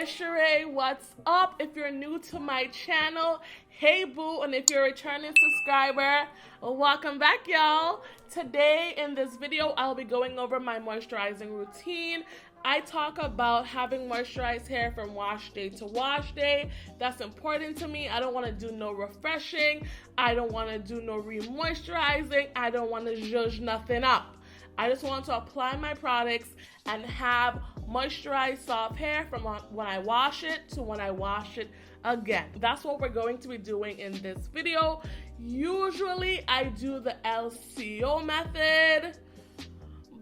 it's Sheree. What's up? If you're new to my channel, hey boo, and if you're a returning subscriber, welcome back, y'all. Today in this video, I'll be going over my moisturizing routine. I talk about having moisturized hair from wash day to wash day. That's important to me. I don't want to do no refreshing. I don't want to do no re-moisturizing. I don't want to zhuzh nothing up. I just want to apply my products and have moisturized soft hair from when I wash it to when I wash it again. That's what we're going to be doing in this video. Usually I do the LCO method,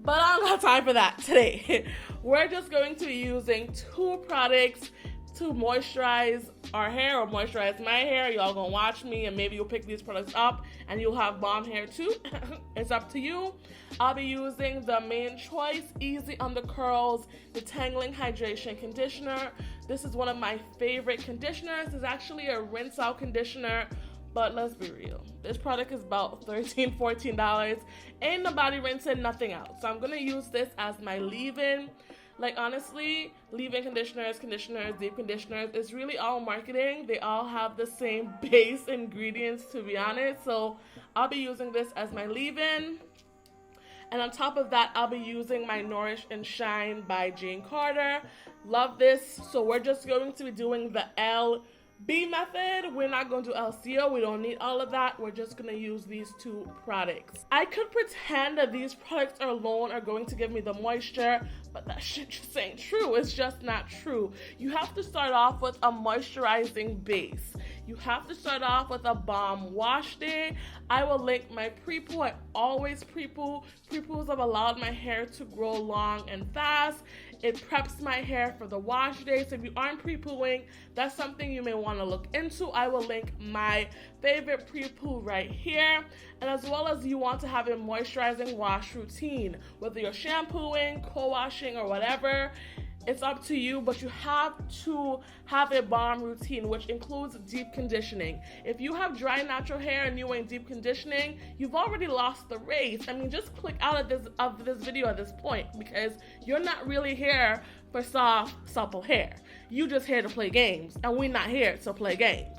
but I don't have time for that today. We're just going to be using 2 products to moisturize our hair or moisturize my hair. Y'all gonna watch me and maybe you'll pick these products up and you'll have bomb hair too. It's up to you. I'll be using the Main Choice Easy on the Curls Detangling Hydration Conditioner. This is one of my favorite conditioners. It's actually a rinse out conditioner, but let's be real. This product is about $13, $14. Ain't nobody rinsing nothing out. So I'm gonna use this as my leave-in. Like honestly, leave-in conditioners, deep conditioners, it's really all marketing. They all have the same base ingredients, to be honest. So I'll be using this as my leave-in. And on top of that, I'll be using my Nourish and Shine by Jane Carter. Love this. So we're just going to be doing the LB method. We're not going to do LCO. We don't need all of that. We're just going to use these 2 products. I could pretend that these products alone are going to give me the moisture, but that shit just ain't true. It's just not true. You have to start off with a moisturizing base. You have to start off with a balm wash day. I will link my pre-poo. I always pre-poo. Pre-poos have allowed my hair to grow long and fast. It preps my hair for the wash day. So if you aren't pre-pooing, that's something you may want to look into. I will link my favorite pre-poo right here. And as well as you want to have a moisturizing wash routine, whether you're shampooing, co-washing, or whatever. It's up to you, but you have to have a balm routine, which includes deep conditioning. If you have dry natural hair and you ain't deep conditioning, you've already lost the race. I mean, just click out of this video at this point, because you're not really here for soft, supple hair. You just here to play games, and we're not here to play games.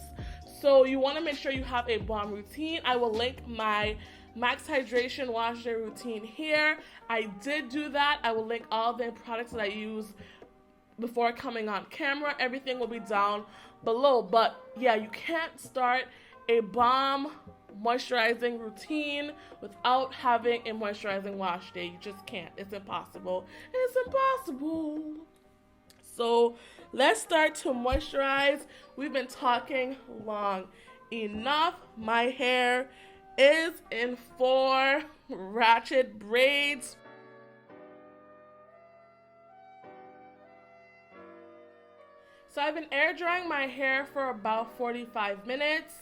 So you want to make sure you have a balm routine. I will link my Max Hydration Wash Day routine here. I did do that. I will link all the products that I use before coming on camera. Everything will be down below. But yeah, you can't start a balm moisturizing routine without having a moisturizing wash day. You just can't. It's impossible. It's impossible. So let's start to moisturize. We've been talking long enough. My hair is in 4 ratchet braids. So I've been air drying my hair for about 45 minutes.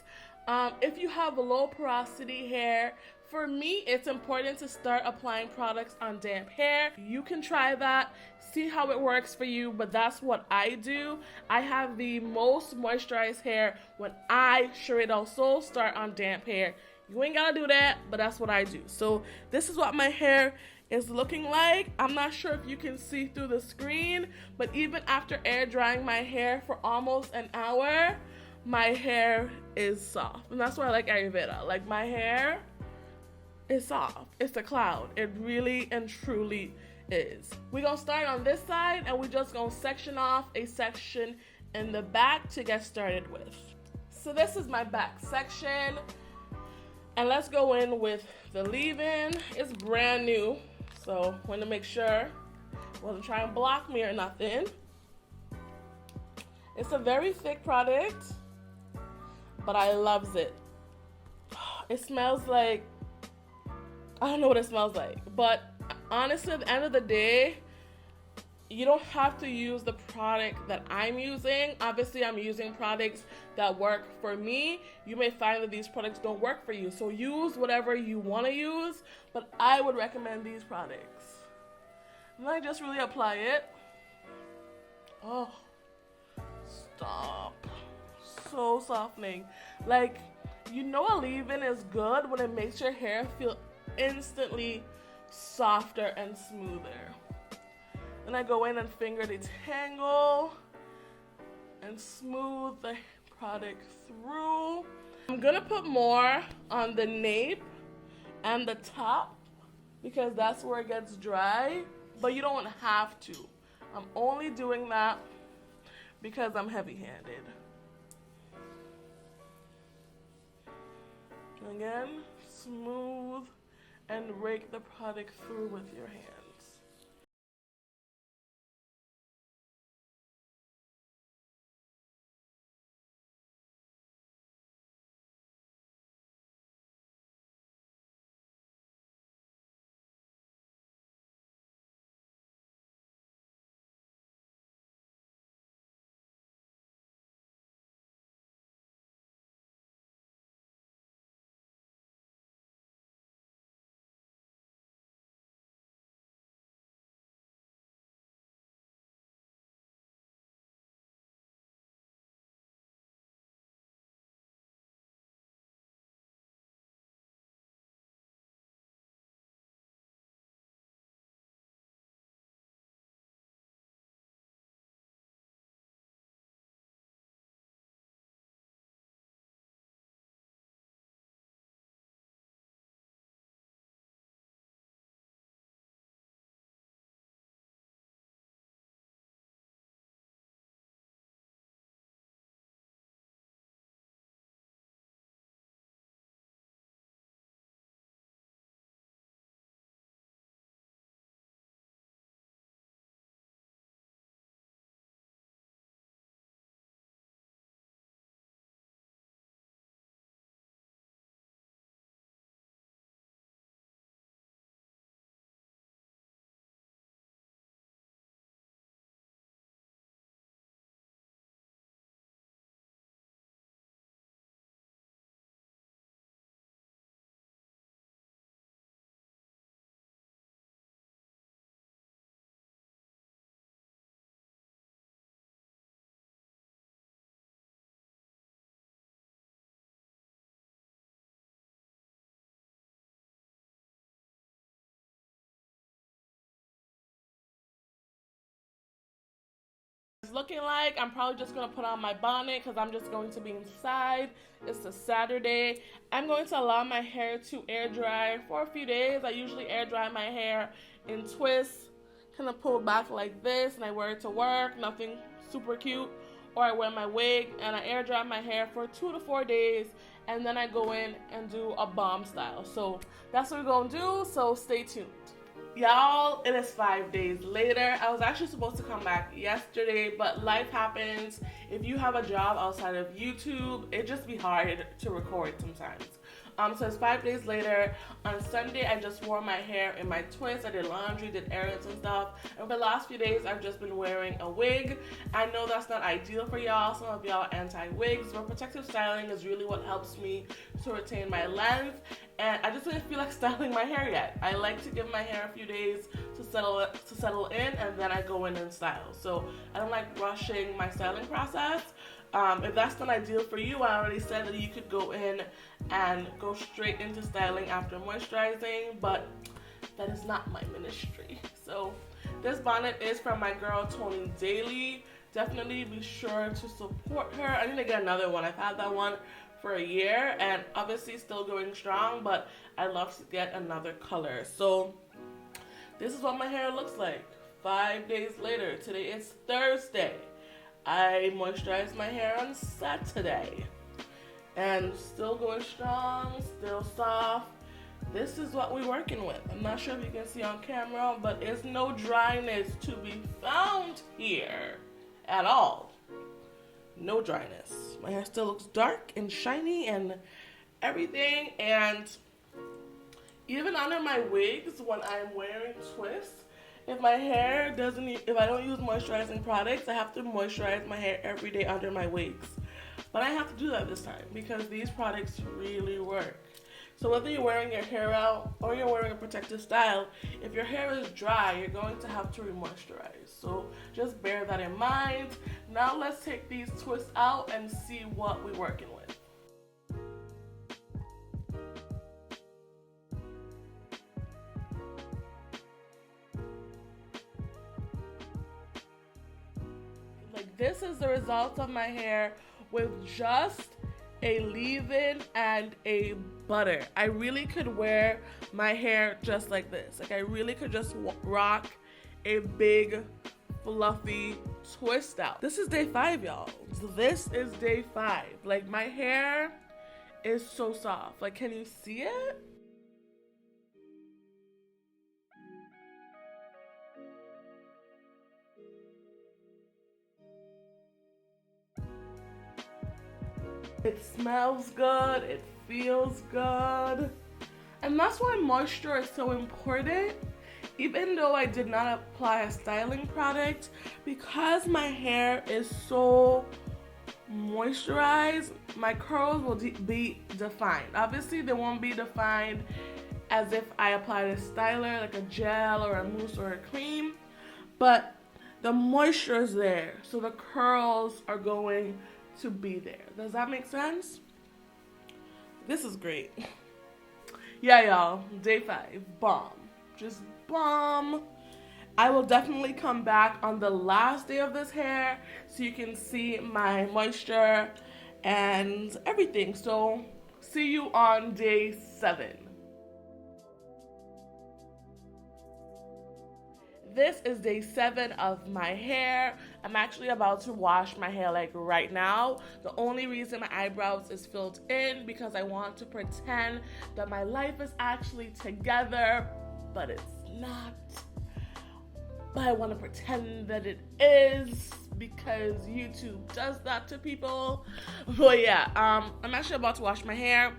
If you have low porosity hair, for me, it's important to start applying products on damp hair. You can try that, see how it works for you, but that's what I do. I have the most moisturized hair when I, Sheree Del Sol, start on damp hair. You ain't gotta do that, but that's what I do. So this is what my hair is looking like. I'm not sure if you can see through the screen, but even after air drying my hair for almost an hour, my hair is soft. And that's why I like Ayurveda. Like, my hair is soft. It's a cloud. It really and truly is. We're gonna start on this side, and we're just gonna section off a section in the back to get started with. So this is my back section. And let's go in with the leave-in. It's brand new, so I want to make sure it wasn't trying to block me or nothing. It's a very thick product, but I loves it. It smells like, I don't know what it smells like, but honestly, at the end of the day, you don't have to use the product that I'm using. Obviously, I'm using products that work for me. You may find that these products don't work for you. So use whatever you want to use, but I would recommend these products. And I just really apply it. Oh, stop. So softening. Like, you know, a leave-in is good when it makes your hair feel instantly softer and smoother. Then I go in and finger detangle. and smooth the product through. I'm gonna put more on the nape and the top because that's where it gets dry, but you don't have to. I'm only doing that because I'm heavy-handed. Again, smooth and rake the product through with your hands. It's looking like I'm probably just going to put on my bonnet because I'm just going to be inside. It's a Saturday. I'm going to allow my hair to air dry for a few days. I usually air dry my hair in twists, kind of pull back like this, and I wear it to work. Nothing super cute. Or I wear my wig and I air dry my hair for 2 to 4 days, and then I go in and do a bomb style. So that's what we're going to do, so stay tuned. Y'all, it is 5 days later. I was actually supposed to come back yesterday, but life happens. If you have a job outside of YouTube, it just be hard to record sometimes. So it's 5 days later. On Sunday, I just wore my hair in my twists. I did laundry, did errands and stuff. And for the last few days, I've just been wearing a wig. I know that's not ideal for y'all. Some of y'all are anti-wigs, but protective styling is really what helps me to retain my length. And I just didn't feel like styling my hair yet. I like to give my hair a few days to settle in, and then I go in and style. So I don't like rushing my styling process. If that's not ideal for you, I already said that you could go in and go straight into styling after moisturizing, but that is not my ministry. So this bonnet is from my girl Tony Daly. Definitely be sure to support her. I need to get another one. I've had that one for a year and obviously still going strong, but I love to get another color. So this is what my hair looks like 5 days later. Today is Thursday. I moisturized my hair on Saturday and still going strong, still soft. This is what we're working with. I'm not sure if you can see on camera, but there's no dryness to be found here at all. No dryness. My hair still looks dark and shiny and everything. And even under my wigs, when I'm wearing twists, if my hair doesn't, if I don't use moisturizing products, I have to moisturize my hair every day under my wigs. But I have to do that this time because these products really work. So whether you're wearing your hair out or you're wearing a protective style, if your hair is dry, you're going to have to re-moisturize. So just bear that in mind. Now let's take these twists out and see what we're working with. Like this is the result of my hair with just a leave-in and a butter. I really could wear my hair just like this. Like I really could just rock a big fluffy twist out. This is day 5, y'all. So this is day 5. Like my hair is so soft. Like, can you see it? It smells good, it feels good. And that's why moisture is so important. Even though I did not apply a styling product, because my hair is so moisturized, my curls will be defined. Obviously, they won't be defined as if I applied a styler, like a gel or a mousse or a cream, but the moisture is there, so the curls are going to be there. Does that make sense? This is great. Yeah, y'all, day 5, bomb. Just bomb. I will definitely come back on the last day of this hair so you can see my moisture and everything. So see you on day 7. This is day 7 of my hair. I'm actually about to wash my hair like right now. The only reason my eyebrows is filled in because I want to pretend that my life is actually together, but it's not. But I want to pretend that it is because YouTube does that to people. But yeah, I'm actually about to wash my hair.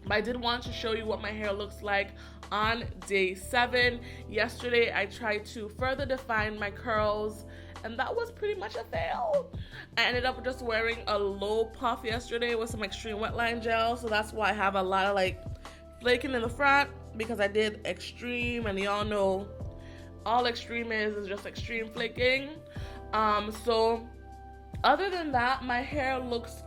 But I did want to show you what my hair looks like on day 7. Yesterday, I tried to further define my curls, and that was pretty much a fail. I ended up just wearing a low puff yesterday with some extreme wetline gel, so that's why I have a lot of like flaking in the front, because I did extreme, and y'all know all extreme is just extreme flaking. So other than that, my hair looks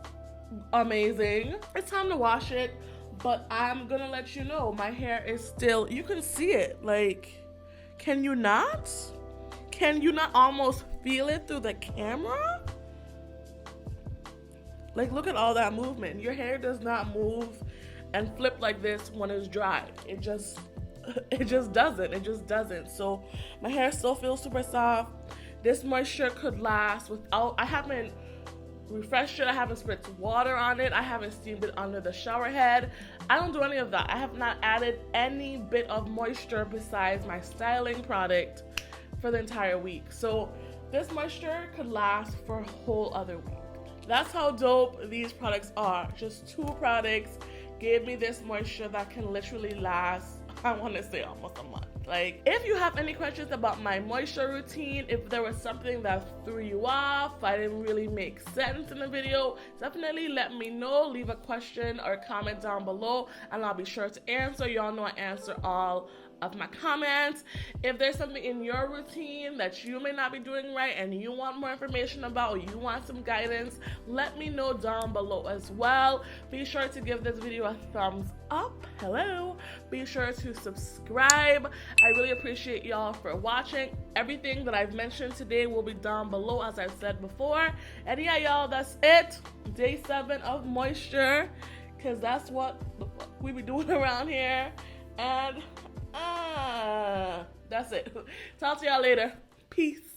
amazing. It's time to wash it. But I'm gonna let you know, my hair is still, you can see it. Like, can you not? Can you not almost feel it through the camera? Like, look at all that movement. Your hair does not move and flip like this when it's dry. It just doesn't. So my hair still feels super soft. This moisture could last without, I haven't refreshed it, I haven't spritzed water on it, I haven't steamed it under the shower head. I don't do any of that. I have not added any bit of moisture besides my styling product for the entire week. So this moisture could last for a whole other week. That's how dope these products are. Just 2 products gave me this moisture that can literally last, I want to say, almost a month. Like, if you have any questions about my moisture routine, if there was something that threw you off, I didn't really make sense in the video, definitely let me know. Leave a question or comment down below and I'll be sure to answer. Y'all know I answer all of my comments. If there's something in your routine that you may not be doing right and you want more information about, or you want some guidance, let me know down below as well. Be sure to give this video a thumbs up. Hello. Be sure to subscribe. I really appreciate y'all for watching. Everything that I've mentioned today will be down below, as I've said before. And yeah, y'all, that's it. Day 7 of moisture, because that's what the fuck we be doing around here. And that's it. Talk to y'all later. Peace.